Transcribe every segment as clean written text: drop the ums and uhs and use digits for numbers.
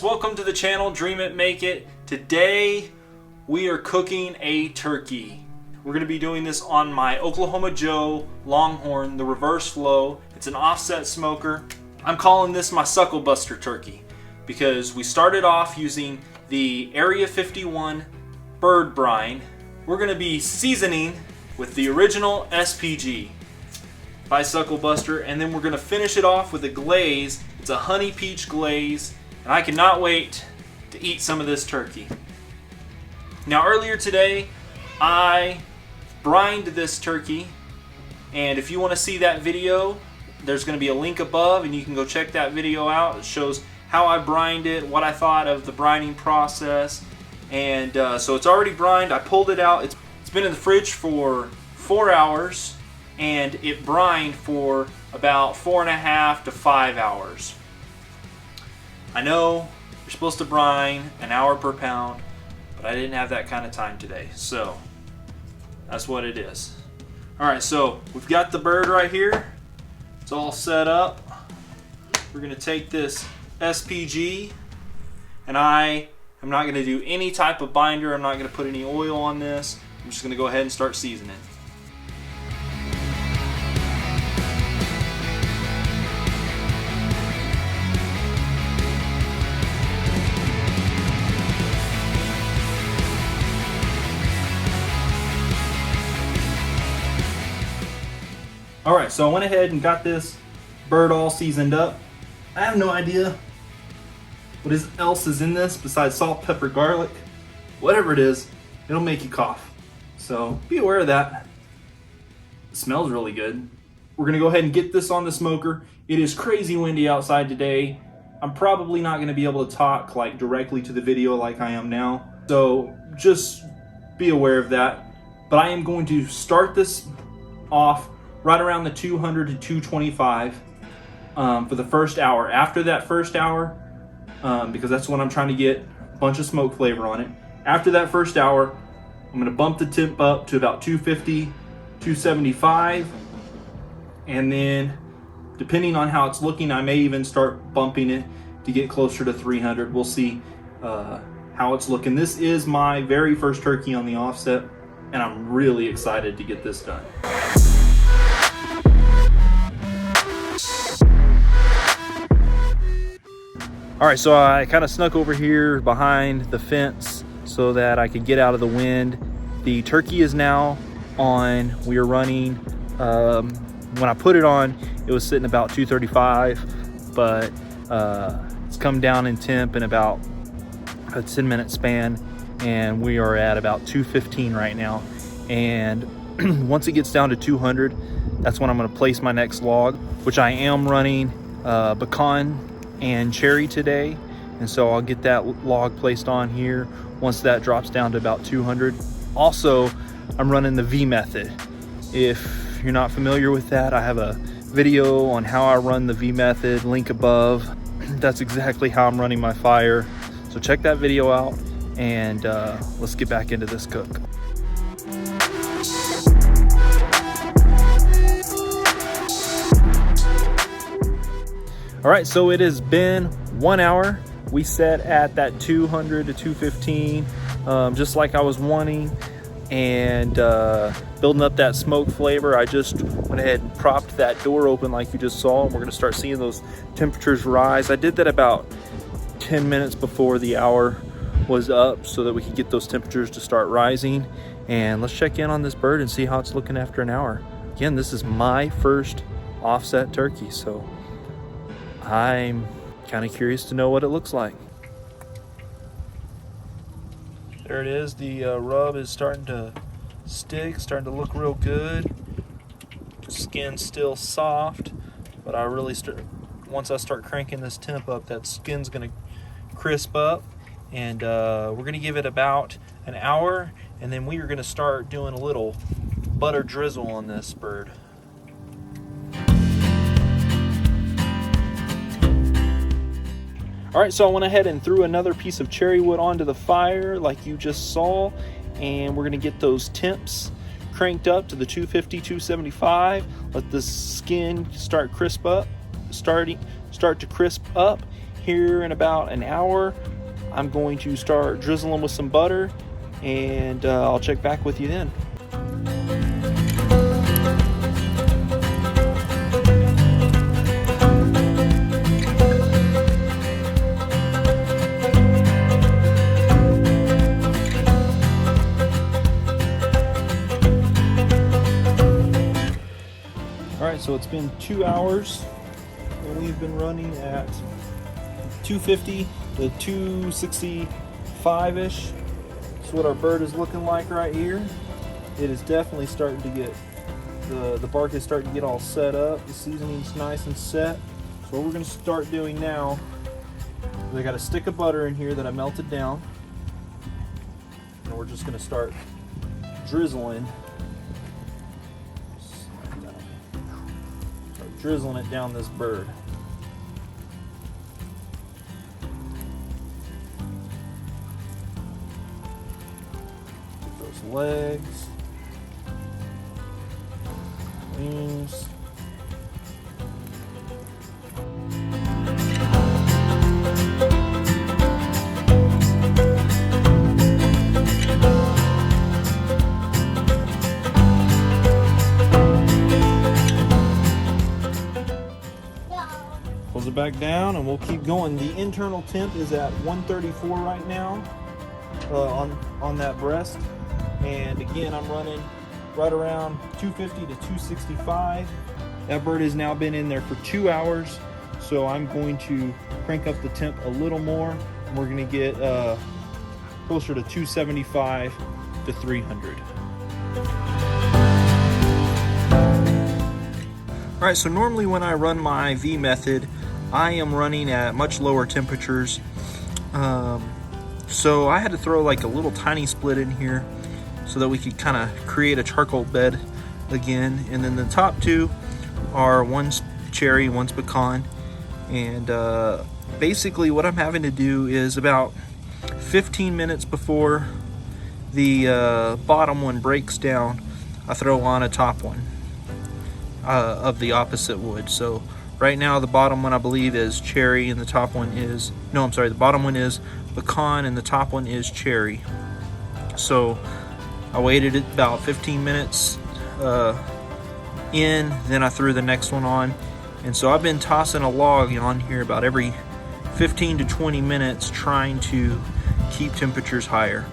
welcome to the channel, Dream It, Make It. Today we are cooking a turkey. We're going to be doing this on my Oklahoma Joe Longhorn, the reverse flow. It's an offset smoker. I'm calling this my SuckleBuster turkey because we started off using the Area 51 bird brine. We're going to be seasoning with the original SPG by SuckleBuster, and then we're going to finish it off with a glaze. It's a honey peach glaze, and I cannot wait to eat some of this turkey. Now earlier today I brined this turkey, and if you want to see that video, there's going to be a link above and you can go check that video out. It shows how I brined it, what I thought of the brining process, and so it's already brined. I pulled it out. It's been in the fridge for 4 hours, and it brined for about 4.5 to 5 hours. I know you're supposed to brine an hour per pound, but I didn't have that kind of time today, so that's what it is. Alright, so we've got the bird right here. It's all set up. We're going to take this SPG, and I am not going to do any type of binder. I'm not going to put any oil on this. I'm just going to go ahead and start seasoning. Alright, so I went ahead and got this bird all seasoned up. I have no idea what else is in this besides salt, pepper, garlic. Whatever it is, it'll make you cough. So be aware of that. It smells really good. We're going to go ahead and get this on the smoker. It is crazy windy outside today. I'm probably not going to be able to talk like directly to the video like I am now. So just be aware of that. But I am going to start this off right around the 200 to 225 for the first hour. After that first hour, because that's when I'm trying to get a bunch of smoke flavor on it. After that first hour, I'm going to bump the temp up to about 250, 275, and then depending on how it's looking, I may even start bumping it to get closer to 300. We'll see how it's looking. This is my very first turkey on the offset, and I'm really excited to get this done. Alright, so I kind of snuck over here behind the fence so that I could get out of the wind. The turkey is now on. We are running, when I put it on, it was sitting about 235, but it's come down in temp in about a 10-minute span, and we are at about 215 right now. And once it gets down to 200, that's when I'm going to place my next log, which I am running pecan and cherry today, and so I'll get that log placed on here once that drops down to about 200. Also, I'm running the V method. If you're not familiar with that, I have a video on how I run the V method, link above. That's exactly how I'm running my fire, so check that video out, and let's get back into this cook. All right, so it has been 1 hour. We set at that 200 to 215, just like I was wanting, and building up that smoke flavor. I just went ahead and propped that door open like you just saw, and we're gonna start seeing those temperatures rise. I did that about 10 minutes before the hour was up so that we could get those temperatures to start rising. And let's check in on this bird and see how it's looking after an hour. Again, this is my first offset turkey, so I'm kind of curious to know what it looks like. There it is. The rub is starting to stick, starting to look real good. Skin's still soft, but I really once I start cranking this temp up, that skin's going to crisp up, and we're going to give it about an hour, and then we are going to start doing a little butter drizzle on this bird. All right, so I went ahead and threw another piece of cherry wood onto the fire like you just saw, and we're gonna get those temps cranked up to the 250, 275, let the skin start to crisp up, here in about an hour, I'm going to start drizzling with some butter, and I'll check back with you then. Alright, so it's been 2 hours and we've been running at 250 to 265-ish. That's what our bird is looking like right here. It is definitely starting to get, the bark is starting to get all set up. The seasoning's nice and set. So what we're going to start doing now is I got a stick of butter in here that I melted down. And we're just going to start drizzling. Drizzling it down this bird. Get those legs, wings. Close it back down and we'll keep going. The internal temp is at 134 right now on that breast. And again, I'm running right around 250 to 265. That bird has now been in there for 2 hours. So I'm going to crank up the temp a little more. And we're going to get closer to 275 to 300. All right, so normally when I run my V method, I am running at much lower temperatures. So I had to throw like a little tiny split in here so that we could kind of create a charcoal bed again. And then the top two are one's cherry, one's pecan. And basically what I'm having to do is about 15 minutes before the bottom one breaks down, I throw on a top one of the opposite wood. So right now the bottom one I believe is cherry and the top one is, no, I'm sorry, the bottom one is pecan and the top one is cherry. So I waited about 15 minutes in, then I threw the next one on. And so I've been tossing a log on here about every 15 to 20 minutes trying to keep temperatures higher.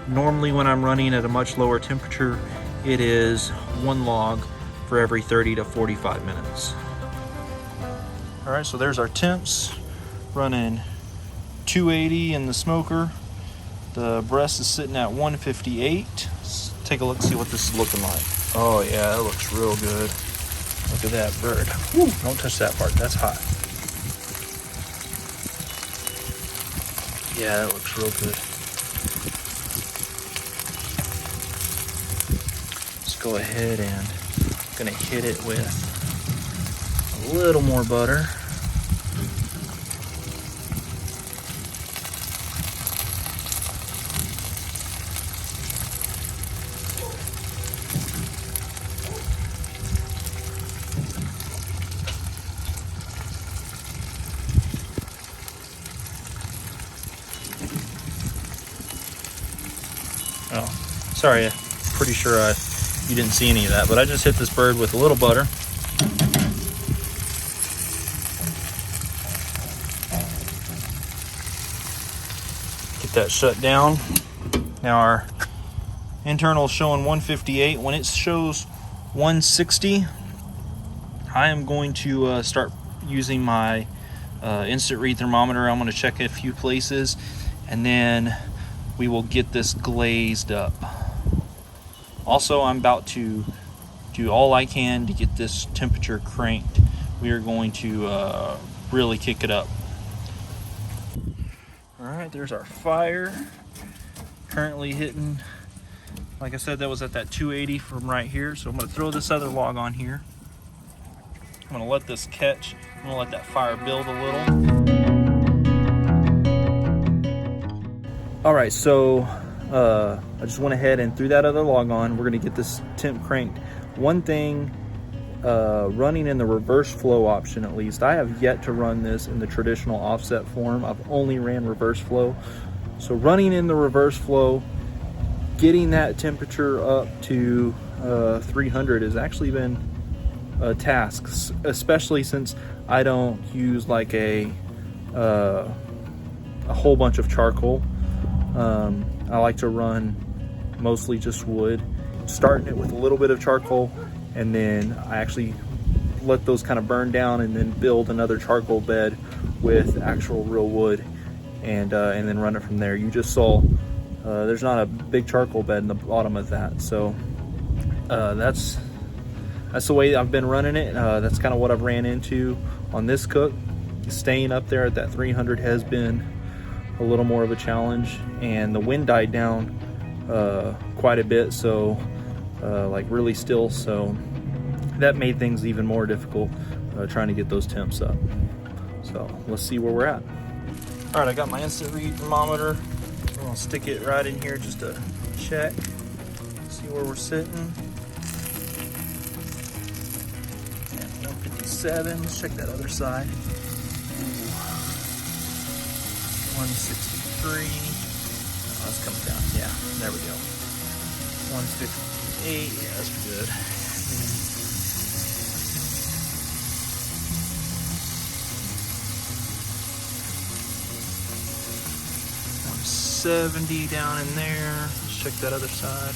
Normally when I'm running at a much lower temperature, it is one log for every 30 to 45 minutes. All right, so there's our temps, running 280 in the smoker. The breast is sitting at 158. Let's take a look, see what this is looking like. Oh yeah, it looks real good. Look at that bird. Woo, don't touch that part, that's hot. Yeah, that looks real good. Let's go ahead and I'm gonna hit it with a little more butter. Oh, sorry, I'm pretty sure you didn't see any of that, but I just hit this bird with a little butter. Get that shut down. Now our internal is showing 158. When it shows 160, I am going to start using my instant read thermometer. I'm going to check a few places, and then we will get this glazed up. Also, I'm about to do all I can to get this temperature cranked. We are going to really kick it up. All right, there's our fire. Currently hitting, like I said, that was at that 280 from right here. So I'm gonna throw this other log on here. I'm gonna let this catch. I'm gonna let that fire build a little. All right, so I just went ahead and threw that other log on. We're gonna get this temp cranked. One thing running in the reverse flow option, at least. I have yet to run this in the traditional offset form. I've only ran reverse flow. So running in the reverse flow, getting that temperature up to 300 has actually been a task, especially since I don't use like a whole bunch of charcoal. I like to run mostly just wood, starting it with a little bit of charcoal, and then I actually let those kind of burn down and then build another charcoal bed with actual real wood, and then run it from there. You just saw there's not a big charcoal bed in the bottom of that, so that's the way I've been running it. That's kind of what I've ran into on this cook. Staying up there at that 300 has been a little more of a challenge, and the wind died down quite a bit, so like really still, so that made things even more difficult trying to get those temps up. So let's see where we're at. All right, I got my instant read thermometer. I'm gonna stick it right in here just to check, see where we're sitting. And 157, let's check that other side. 163, oh, that's coming down, yeah, there we go. 158, yeah, that's good. 170 down in there. Let's check that other side.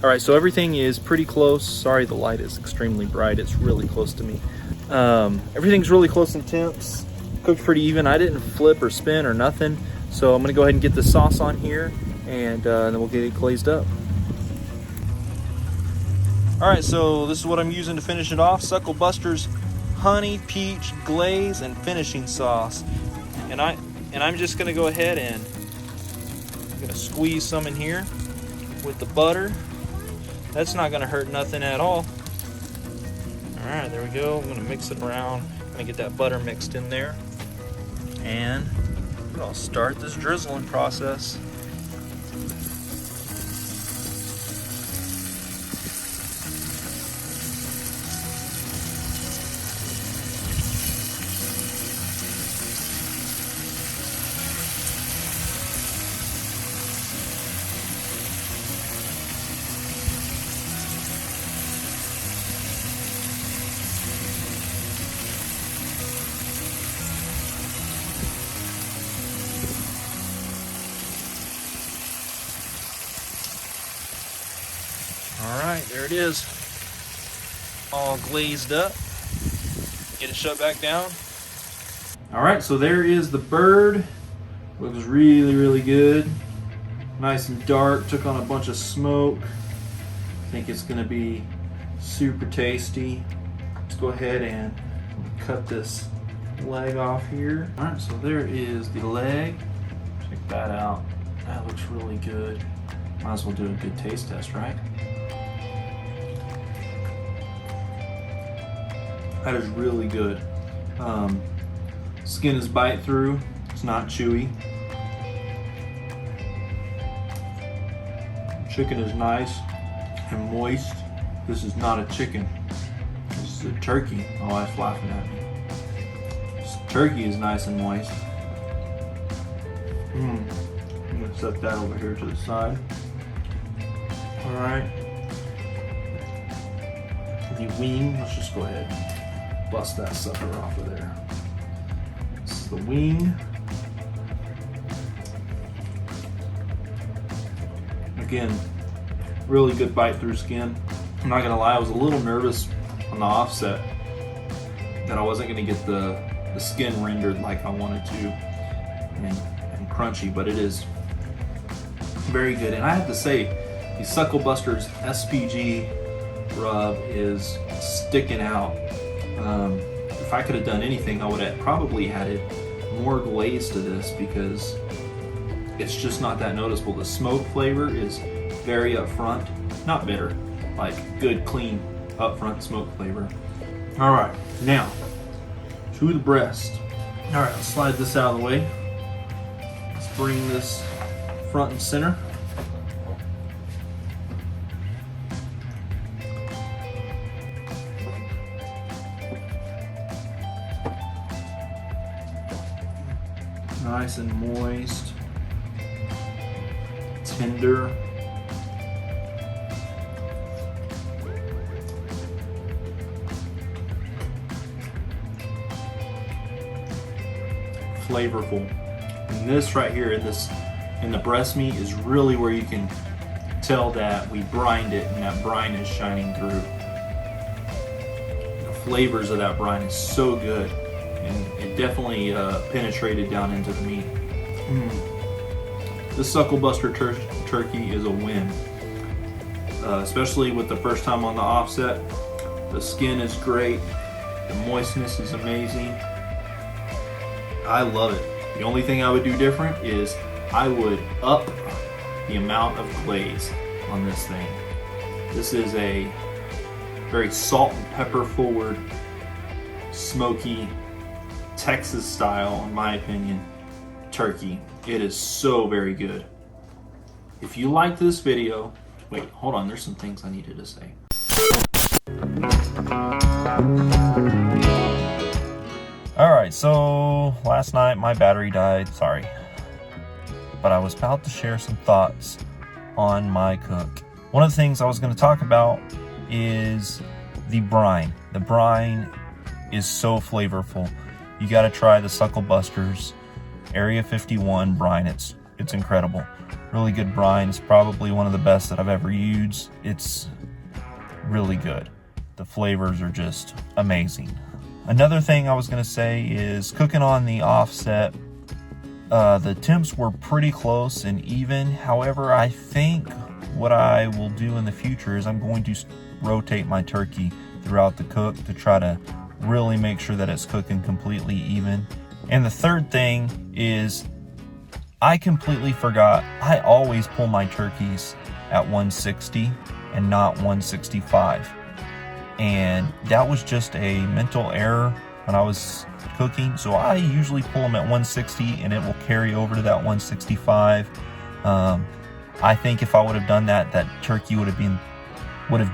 All right, so everything is pretty close. Sorry, the light is extremely bright. It's really close to me. Everything's really close in temps. Cooked pretty even. I didn't flip or spin or nothing. So I'm gonna go ahead and get the sauce on here, and then we'll get it glazed up. All right, so this is what I'm using to finish it off. SuckleBusters honey peach glaze and finishing sauce. And I'm just gonna go ahead and I'm gonna squeeze some in here with the butter. That's not gonna hurt nothing at all. All right, there we go. I'm gonna mix it around. I'm gonna get that butter mixed in there. And I'll start this drizzling process. All right, there it is, all glazed up. Get it shut back down. All right, so there is the bird. Looks really, really good. Nice and dark, took on a bunch of smoke. I think it's gonna be super tasty. Let's go ahead and cut this leg off here. All right, so there is the leg. Check that out. That looks really good. Might as well do a good taste test, right? That is really good. Skin is bite through, it's not chewy. Chicken is nice and moist. This is not a chicken, this is a turkey. My wife's laughing at me. This turkey is nice and moist. I'm gonna set that over here to the side. All right. The wing, let's just go ahead and bust that sucker off of there. This is the wing. Again, really good bite through skin. I'm not gonna lie, I was a little nervous on the offset that I wasn't gonna get the skin rendered like I wanted to and crunchy, but it is very good. And I have to say, the SuckleBusters SPG rub is sticking out. If I could have done anything, I would have probably added more glaze to this because it's just not that noticeable. The smoke flavor is very upfront, not bitter, like good, clean, upfront smoke flavor. All right, now to the breast. All right, let's slide this out of the way. Let's bring this front and center. Nice and moist, tender. Flavorful. And this right here in the breast meat is really where you can tell that we brined it and that brine is shining through. The flavors of that brine is so good, and it definitely penetrated down into the meat. This SuckleBuster turkey is a win, especially with the first time on the offset. The skin is great, the moistness is amazing. I love it. The only thing I would do different is I would up the amount of glaze on this thing. This is a very salt and pepper forward, smoky, Texas style, in my opinion, turkey. It is so very good. If you liked this video, wait, hold on, there's some things I needed to say. Alright, so last night my battery died, sorry. But I was about to share some thoughts on my cook. One of the things I was going to talk about is the brine. The brine is so flavorful. You got to try the SuckleBusters Area 51 brine. It's incredible. Really good brine. It's probably one of the best that I've ever used. It's really good. The flavors are just amazing. Another thing I was going to say is cooking on the offset. The temps were pretty close and even. However, I think what I will do in the future is I'm going to rotate my turkey throughout the cook to try to really make sure that it's cooking completely even. And the third thing is I completely forgot. I always pull my turkeys at 160 and not 165. And that was just a mental error when I was cooking. So I usually pull them at 160 and it will carry over to that 165. I think if I would have done that, that turkey would have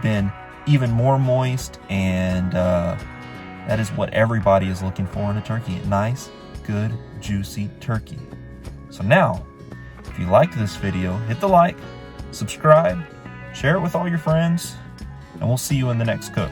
been even more moist, and that is what everybody is looking for in a turkey. Nice, good, juicy turkey. So now, if you liked this video, hit the like, subscribe, share it with all your friends, and we'll see you in the next cook.